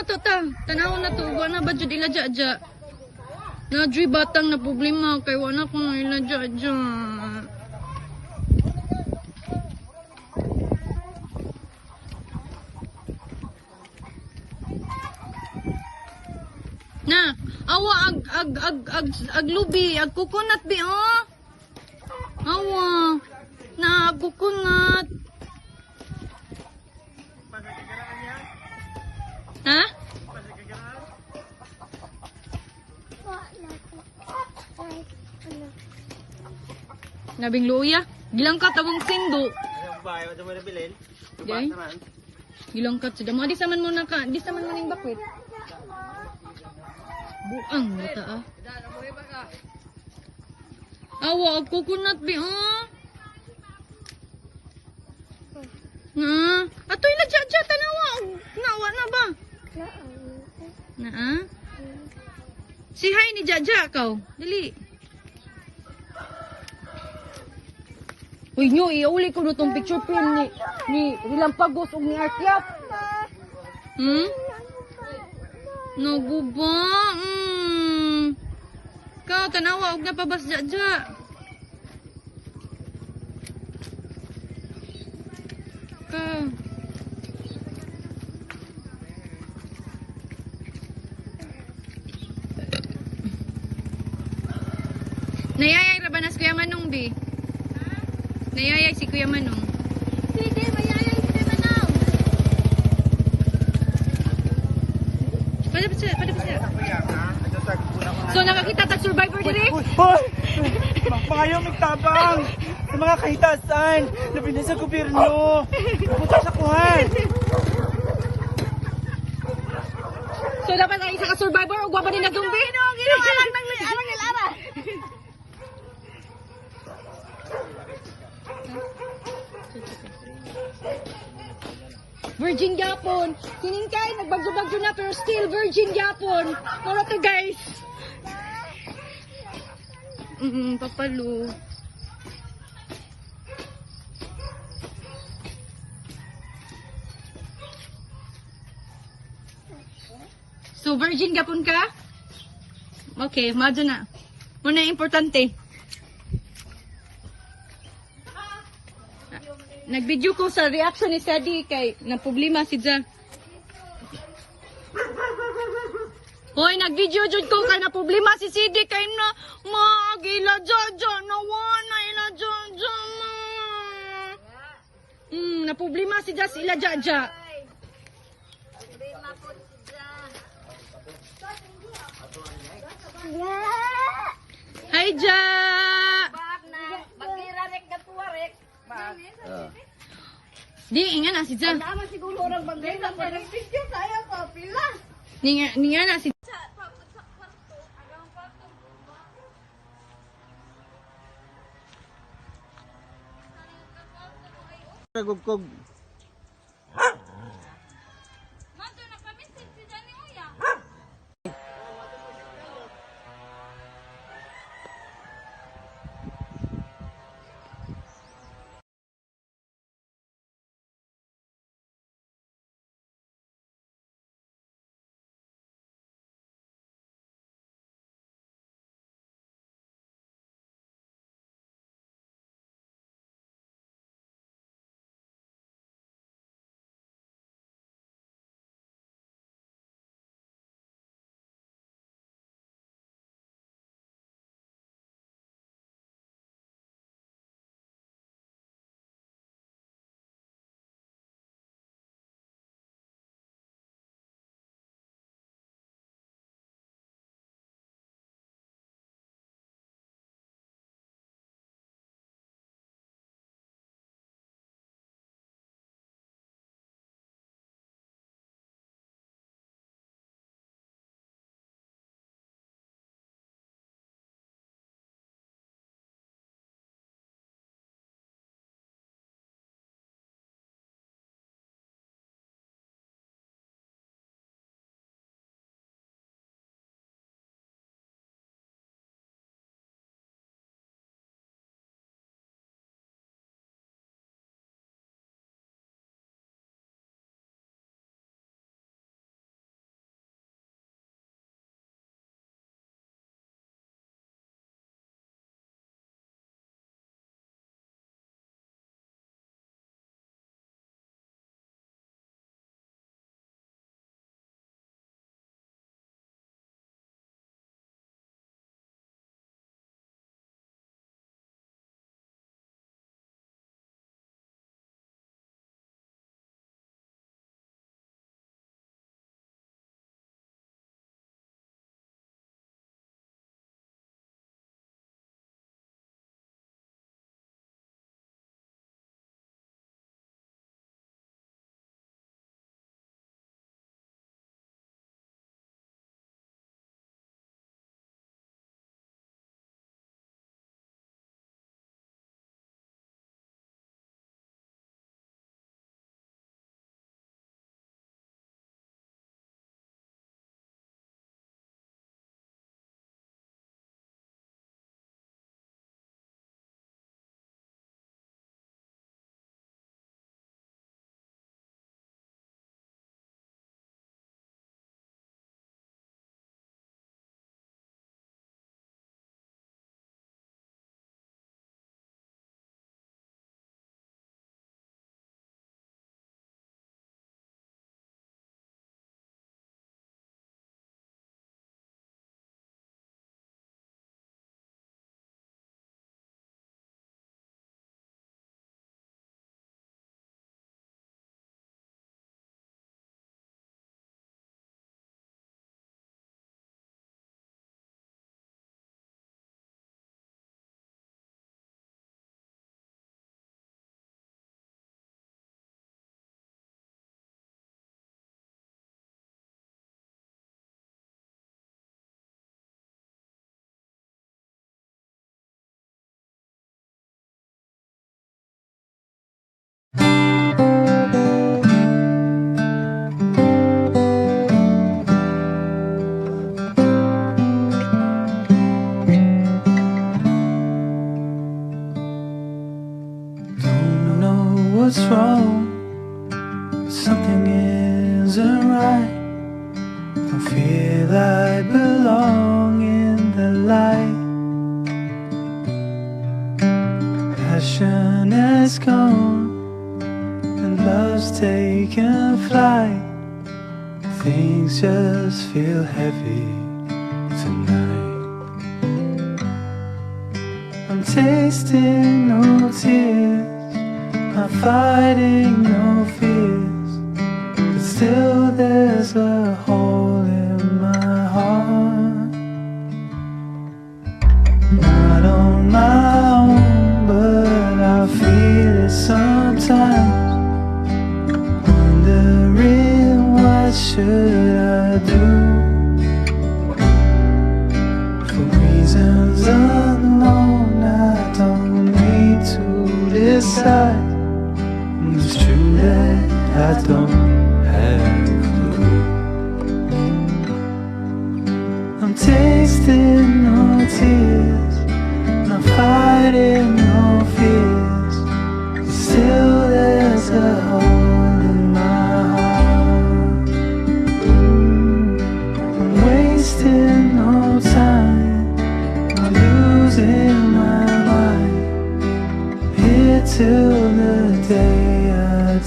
na to ta. Tanawon na to. Wala ba jud ila ja. Na dri batang na problema kay wala ko na ila ja. Na, awa ag lubi, ag coconut bi oh. Awa. Na ag coconut. Ha? Nabing luya. Gilang ka tawang sindo. Bayo mo na bilin. Day. Gilang ka sa mo di saman mo na ka, di saman mo ning bakwit. Buang bata ah. Awa, coconut bi oh. Nga. Ato ila ja tanawa. Nawa na ba? Na. Si hi ni Jaja kaw. Dili. Uy nyo, iuli ko nitong picture frame ni Rilampagos o ni Artiap. Naguba. Kau tanawa og napabas Jaja. Kau. Nayayay ra ba na si Kuya Manong, Bi? Nayayay si Kuya Manong. Sige, mayayay si Kuya Manong. Pada pa siya. So nakakita tag survivor diri? Hoy! Pangayong NINGTABANG sa mga kahitasan labi na sa gobyerno. Pupunta sa kuhan. So dapat ay isa ka survivor o gwa ba ni nagumbi? Alang nilara. Virgin Japon. Siningkay, nagbagyo-bagyo na pero still Virgin Japon. Mura to guys. Papalo. So Virgin Japon ka? Okay, madyo na. Muna importante. Nag-video ko sa reaction ni Sadie kay na problema si Ja. Hoy, nag-video jud ko kay na problema si Sadie kay na magila Jaja na wala ila Jaja. Na problema si Ja sila Jaja. Hi Ja. Di inga na si Ja. Naman siguro orang bangga sa nag-video saya ko pila. Ninga na si Kagugkog. what's wrong. Something isn't right. Don't feel I belong in the light. Passion has gone and love's taken flight. Things just feel heavy tonight. I'm tasting no tears, I'm fighting no fears, but still there's a hole in my heart. Not on my own, but I feel it sometimes. Wondering what should I do? For reasons unknown, I don't need to decide. It's true that I don't have a clue. I'm tasting no tears, I'm fighting no fears, but still there's a hole in my heart. I'm wasting no time, I'm losing my mind, here till the day I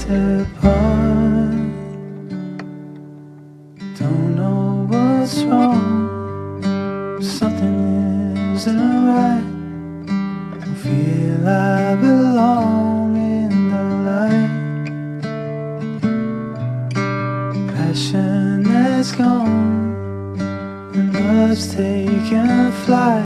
depart. Don't know what's wrong, something isn't right. Don't feel I belong in the light. Passion has gone and love's taken flight.